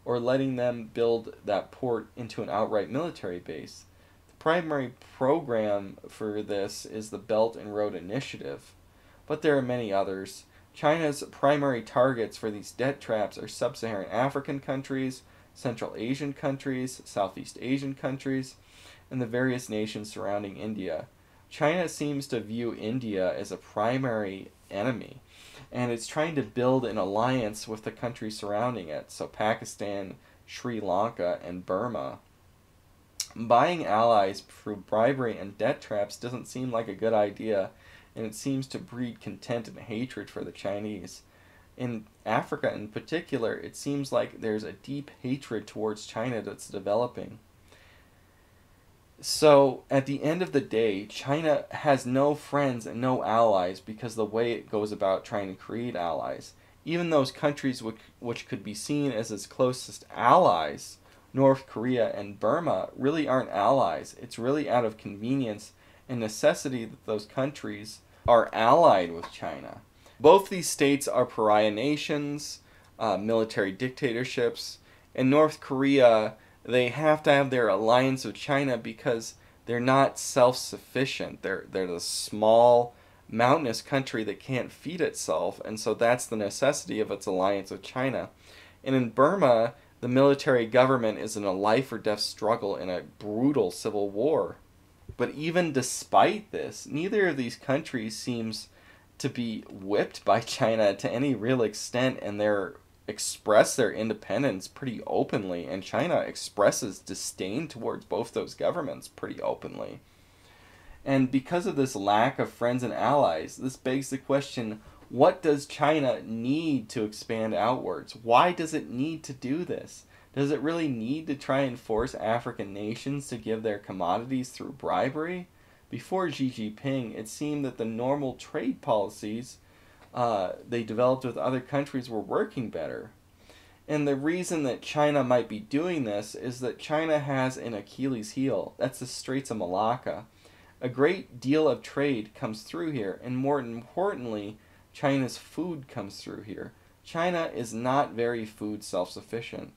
or letting them build that port into an outright military base. The primary program for this is the Belt and Road Initiative, but there are many others. China's primary targets for these debt traps are sub-Saharan African countries, Central Asian countries, Southeast Asian countries, and the various nations surrounding India. China seems to view India as a primary enemy, and it's trying to build an alliance with the countries surrounding it, so Pakistan, Sri Lanka, and Burma. Buying allies through bribery and debt traps doesn't seem like a good idea, and it seems to breed contempt and hatred for the Chinese. In Africa in particular, it seems like there's a deep hatred towards China that's developing. So, at the end of the day, China has no friends and no allies because of the way it goes about trying to create allies. Even those countries which could be seen as its closest allies, North Korea and Burma, really aren't allies. It's really out of convenience and necessity that those countries are allied with China. Both these states are pariah nations, military dictatorships. In North Korea, they have to have their alliance with China because they're not self-sufficient. They're the small, mountainous country that can't feed itself, and so that's the necessity of its alliance with China. And in Burma, the military government is in a life-or-death struggle in a brutal civil war. But even despite this, neither of these countries seems to be whipped by China to any real extent, and they're express their independence pretty openly, and China expresses disdain towards both those governments pretty openly. And because of this lack of friends and allies, this begs the question, what does China need to expand outwards? Why does it need to do this? Does it really need to try and force African nations to give their commodities through bribery? before Xi Jinping, it seemed that the normal trade policies they developed with other countries were working better. And the reason that China might be doing this is that China has an Achilles heel. That's the Straits of Malacca. A great deal of trade comes through here, and more importantly, China's food comes through here. China is not very food self-sufficient.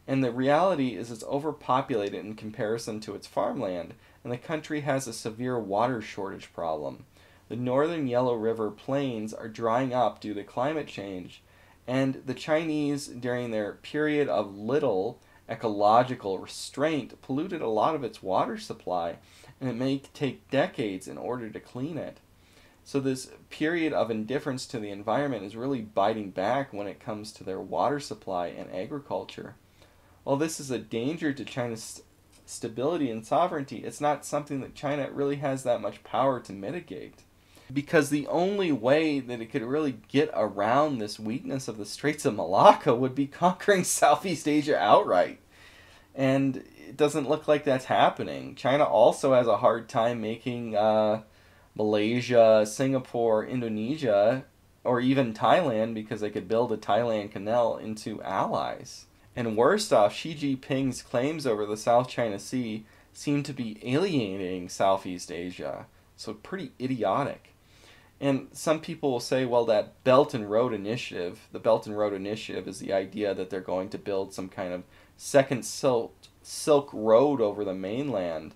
And the reality is it's overpopulated in comparison to its farmland, and the country has a severe water shortage problem. The northern Yellow River plains are drying up due to climate change, and the Chinese, during their period of little ecological restraint, polluted a lot of its water supply, and it may take decades in order to clean it. So this period of indifference to the environment is really biting back when it comes to their water supply and agriculture. While this is a danger to China's stability and sovereignty, it's not something that China really has that much power to mitigate. Because the only way that it could really get around this weakness of the Straits of Malacca would be conquering Southeast Asia outright. And it doesn't look like that's happening. China also has a hard time making Malaysia, Singapore, Indonesia, or even Thailand, because they could build a Thailand canal, into allies. And worst off, Xi Jinping's claims over the South China Sea seem to be alienating Southeast Asia. So pretty idiotic. And some people will say, well, that Belt and Road Initiative, the Belt and Road Initiative is the idea that they're going to build some kind of second Silk Road over the mainland,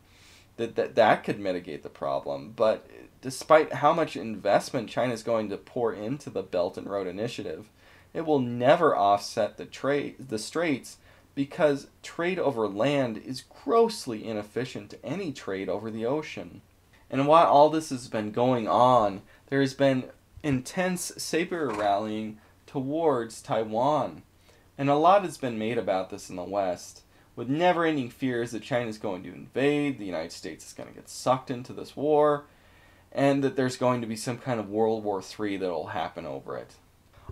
that could mitigate the problem. But despite how much investment China is going to pour into the Belt and Road Initiative, it will never offset the straits, because trade over land is grossly inefficient to any trade over the ocean. And while all this has been going on, there has been intense saber rallying towards Taiwan. And a lot has been made about this in the West, with never-ending fears that China is going to invade, the United States is going to get sucked into this war, and that there's going to be some kind of World War III that will happen over it.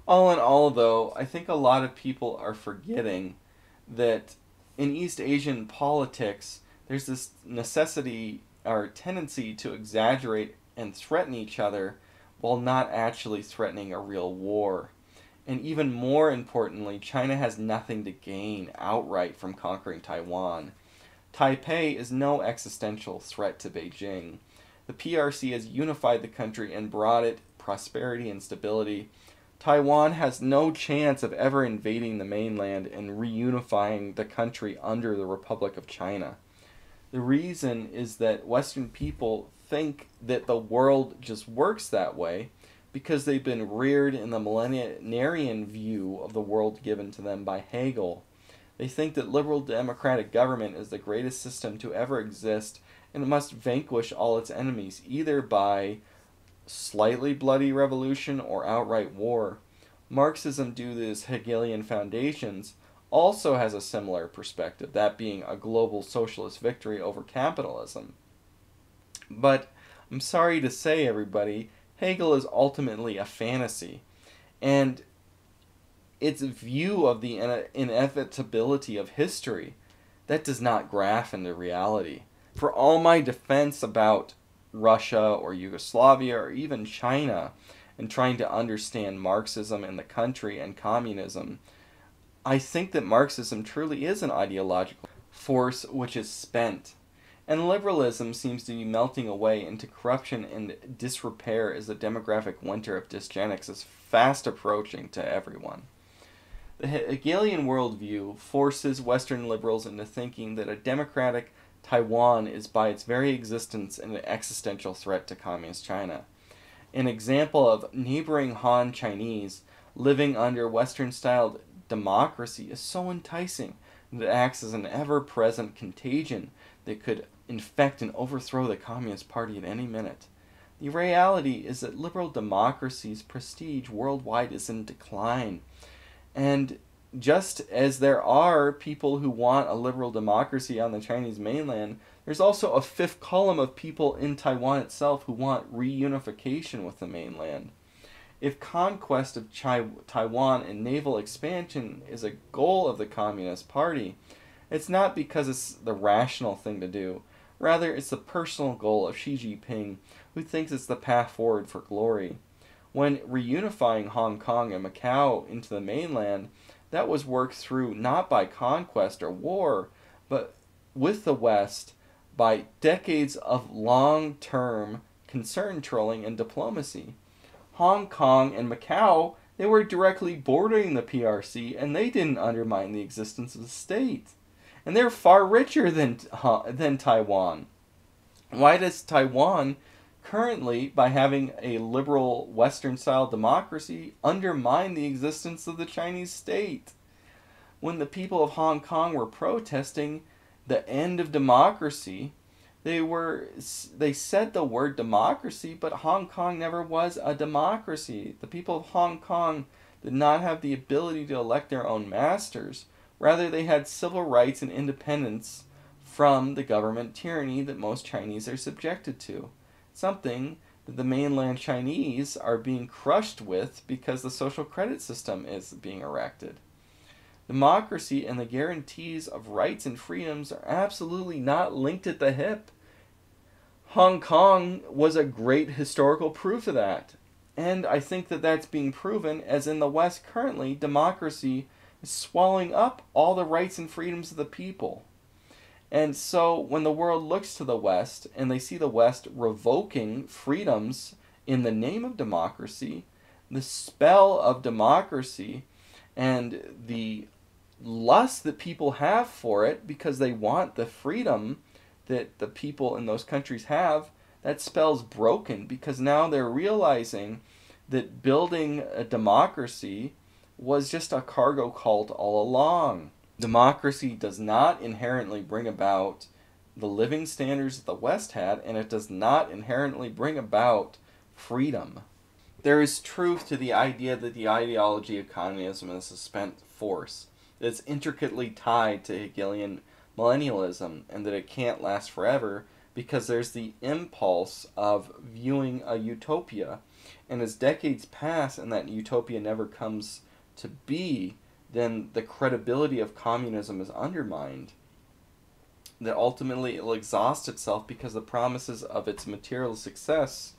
All in all, though, I think a lot of people are forgetting that in East Asian politics, there's this necessity or tendency to exaggerate and threaten each other while not actually threatening a real war. And even more importantly, China has nothing to gain outright from conquering Taiwan. Taipei is no existential threat to Beijing. The PRC has unified the country and brought it prosperity and stability. Taiwan has no chance of ever invading the mainland and reunifying the country under the Republic of China. The reason is that Western people think that the world just works that way because they've been reared in the millenarian view of the world given to them by Hegel. They think that liberal democratic government is the greatest system to ever exist, and it must vanquish all its enemies, either by slightly bloody revolution or outright war. Marxism, due to its Hegelian foundations, also has a similar perspective, that being a global socialist victory over capitalism. But I'm sorry to say, everybody, Hegel is ultimately a fantasy, and its view of the inevitability of history, that does not graph into reality. For all my defense about Russia or Yugoslavia or even China and trying to understand Marxism in the country and communism, I think that Marxism truly is an ideological force which is spent. And liberalism seems to be melting away into corruption and disrepair as the demographic winter of dysgenics is fast approaching to everyone. The Hegelian worldview forces Western liberals into thinking that a democratic Taiwan is by its very existence an existential threat to Communist China. An example of neighboring Han Chinese living under Western-styled democracy is so enticing that it acts as an ever-present contagion that could infect and overthrow the Communist Party at any minute. The reality is that liberal democracy's prestige worldwide is in decline. And just as there are people who want a liberal democracy on the Chinese mainland, there's also a fifth column of people in Taiwan itself who want reunification with the mainland. If conquest of Taiwan and naval expansion is a goal of the Communist Party, it's not because it's the rational thing to do, Rather, it's the personal goal of Xi Jinping, who thinks it's the path forward for glory. When reunifying Hong Kong and Macau into the mainland, that was worked through not by conquest or war, but with the West by decades of long-term concern trolling and diplomacy. Hong Kong and Macau, they were directly bordering the PRC, and they didn't undermine the existence of the state. And they're far richer than Taiwan. Why does Taiwan currently, by having a liberal Western-style democracy, undermine the existence of the Chinese state? When the people of Hong Kong were protesting the end of democracy, they said the word democracy, but Hong Kong never was a democracy. The people of Hong Kong did not have the ability to elect their own masters. Rather, they had civil rights and independence from the government tyranny that most Chinese are subjected to. Something that the mainland Chinese are being crushed with because the social credit system is being erected. Democracy and the guarantees of rights and freedoms are absolutely not linked at the hip. Hong Kong was a great historical proof of that. And I think that that's being proven as in the West currently, democracy is swallowing up all the rights and freedoms of the people. And so when the world looks to the West and they see the West revoking freedoms in the name of democracy, the spell of democracy and the lust that people have for it because they want the freedom that the people in those countries have, that spell's broken because now they're realizing that building a democracy was just a cargo cult all along. Democracy does not inherently bring about the living standards that the West had, and it does not inherently bring about freedom. There is truth to the idea that the ideology of communism is a spent force, that it's intricately tied to Hegelian millennialism, and that it can't last forever because there's the impulse of viewing a utopia. And as decades pass and that utopia never comes to be, then the credibility of communism is undermined. That ultimately it will exhaust itself because the promises of its material success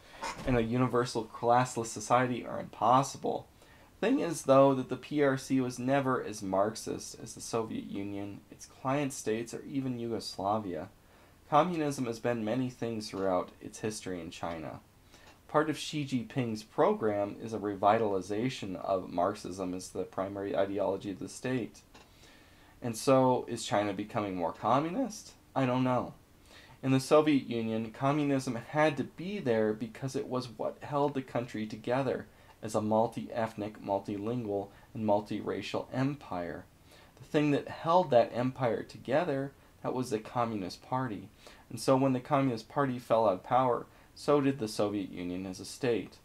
in a universal classless society are impossible. Thing is, though, that the PRC was never as Marxist as the Soviet Union, its client states, or even Yugoslavia. Communism has been many things throughout its history in China. Part of Xi Jinping's program is a revitalization of Marxism as the primary ideology of the state. And so, is China becoming more communist? I don't know. In the Soviet Union, communism had to be there because it was what held the country together as a multi-ethnic, multilingual, and multiracial empire. The thing that held that empire together, that was the Communist Party. And so when the Communist Party fell out of power, so did the Soviet Union as a state.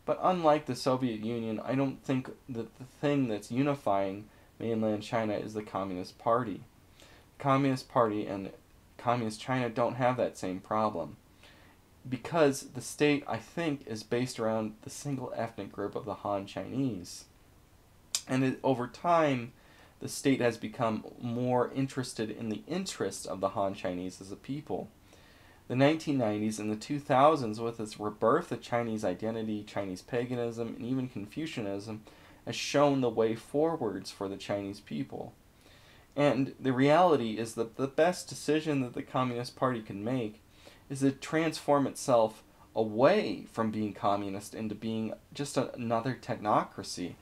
But unlike the Soviet Union, I don't think that the thing that's unifying mainland China is the Communist Party. The Communist Party and Communist China don't have that same problem. Because the state, I think, is based around the single ethnic group of the Han Chinese. And over time, the state has become more interested in the interests of the Han Chinese as a people. The 1990s and the 2000s, with its rebirth of Chinese identity, Chinese paganism, and even Confucianism, has shown the way forwards for the Chinese people. And the reality is that the best decision that the Communist Party can make is to transform itself away from being communist into being just another technocracy.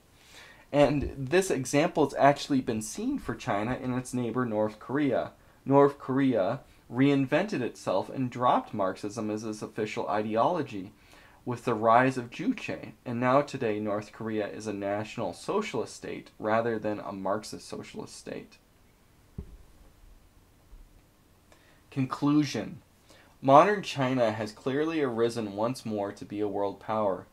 And this example has actually been seen for China in its neighbor North Korea. North Korea reinvented itself and dropped Marxism as its official ideology with the rise of Juche. And now today North Korea is a national socialist state rather than a Marxist socialist state. Conclusion. Modern China has clearly arisen once more to be a world power.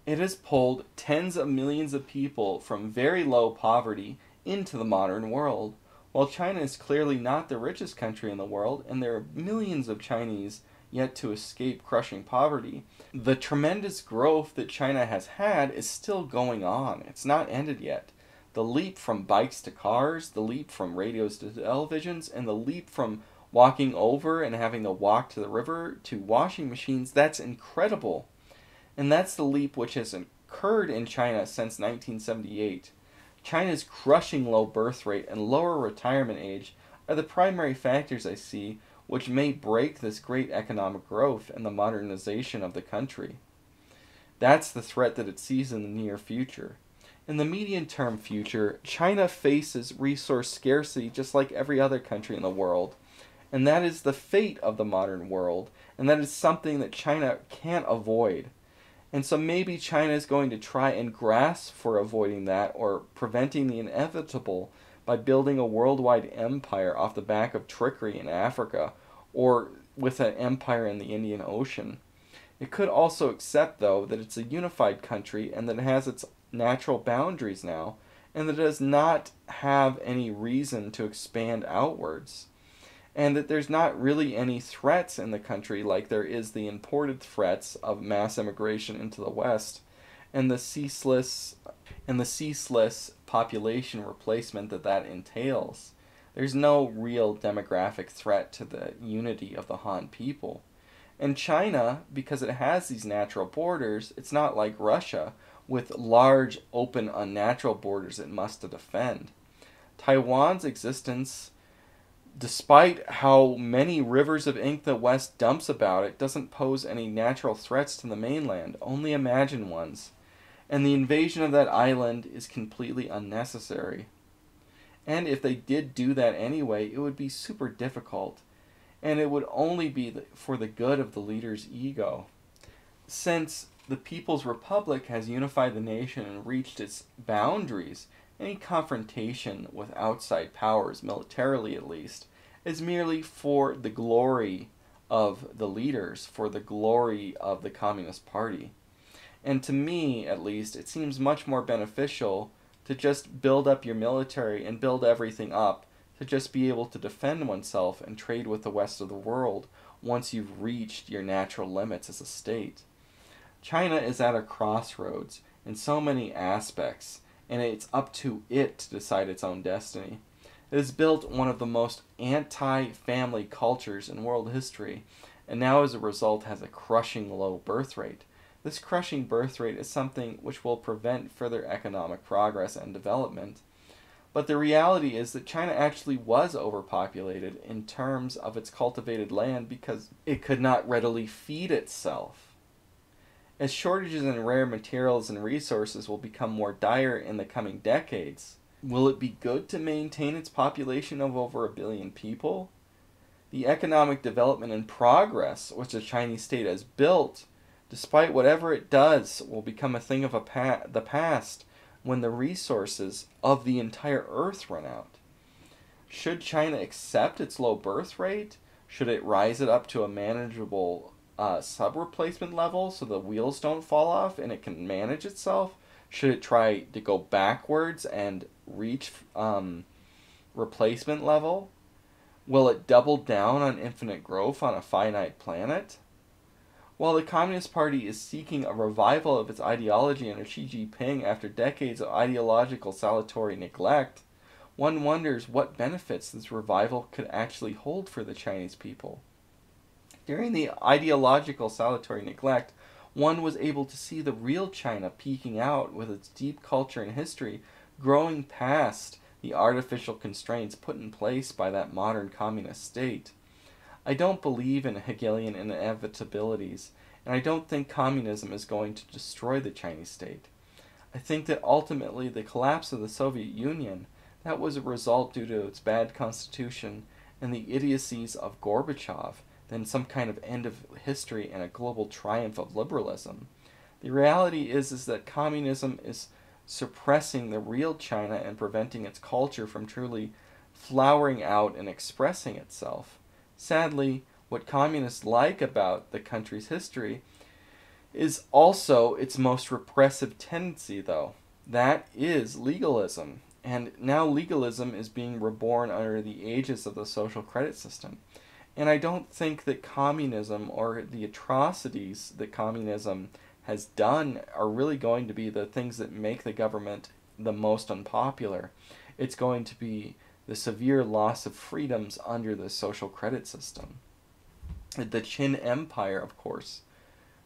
It has pulled tens of millions of people from very low poverty into the modern world. While China is clearly not the richest country in the world, and there are millions of Chinese yet to escape crushing poverty, the tremendous growth that China has had is still going on. It's not ended yet. The leap from bikes to cars, the leap from radios to televisions, and the leap from Walking over and having to walk to the river to washing machines, that's incredible. And that's the leap which has occurred in China since 1978. China's crushing low birth rate and lower retirement age are the primary factors I see which may break this great economic growth and the modernization of the country. That's the threat that it sees in the near future. In the medium term future, China faces resource scarcity just like every other country in the world. And that is the fate of the modern world, and that is something that China can't avoid. And so maybe China is going to try and grasp for avoiding that or preventing the inevitable by building a worldwide empire off the back of trickery in Africa or with an empire in the Indian Ocean. It could also accept, though, that it's a unified country and that it has its natural boundaries now, and that it does not have any reason to expand outwards. And that there's not really any threats in the country like there is the imported threats of mass immigration into the West and the ceaseless population replacement that entails. There's no real demographic threat to the unity of the Han people. And China, because it has these natural borders, it's not like Russia with large, open, unnatural borders it must defend. Taiwan's existence, despite how many rivers of ink the West dumps about it, doesn't pose any natural threats to the mainland, only imagined ones. And the invasion of that island is completely unnecessary. And if they did do that anyway, it would be super difficult. And it would only be for the good of the leader's ego. Since the People's Republic has unified the nation and reached its boundaries, any confrontation with outside powers, militarily at least, is merely for the glory of the leaders, for the glory of the Communist Party. And to me, at least, it seems much more beneficial to just build up your military and build everything up, to just be able to defend oneself and trade with the rest of the world once you've reached your natural limits as a state. China is at a crossroads in so many aspects, and it's up to it to decide its own destiny. It has built one of the most anti-family cultures in world history, and now as a result has a crushing low birth rate. This crushing birth rate is something which will prevent further economic progress and development. But the reality is that China actually was overpopulated in terms of its cultivated land because it could not readily feed itself. As shortages in rare materials and resources will become more dire in the coming decades, will it be good to maintain its population of over 1 billion people? The economic development and progress which the Chinese state has built, despite whatever it does, will become a thing of the past when the resources of the entire earth run out. Should China accept its low birth rate? Should it rise it up to a manageable sub-replacement level so the wheels don't fall off and it can manage itself? Should it try to go backwards and reach replacement level? Will it double down on infinite growth on a finite planet? While the Communist Party is seeking a revival of its ideology under Xi Jinping after decades of ideological salutary neglect, one wonders what benefits this revival could actually hold for the Chinese people. During the ideological salutary neglect, one was able to see the real China peeking out with its deep culture and history, growing past the artificial constraints put in place by that modern communist state. I don't believe in Hegelian inevitabilities, and I don't think communism is going to destroy the Chinese state. I think that ultimately the collapse of the Soviet Union, that was a result due to its bad constitution and the idiocies of Gorbachev than some kind of end of history and a global triumph of liberalism. The reality is that communism is suppressing the real China and preventing its culture from truly flowering out and expressing itself. Sadly, what communists like about the country's history is also its most repressive tendency, though. That is legalism. And now legalism is being reborn under the aegis of the social credit system. And I don't think that communism or the atrocities that communism has done are really going to be the things that make the government the most unpopular. It's going to be the severe loss of freedoms under the social credit system. The Qin Empire, of course,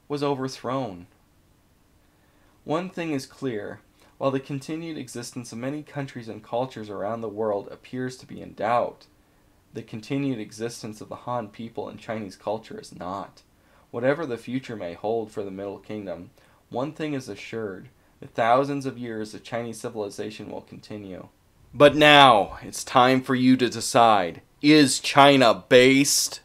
was overthrown. One thing is clear. While the continued existence of many countries and cultures around the world appears to be in doubt, the continued existence of the Han people and Chinese culture is not. Whatever the future may hold for the Middle Kingdom, one thing is assured: the thousands of years of Chinese civilization will continue. But now, it's time for you to decide. Is China based?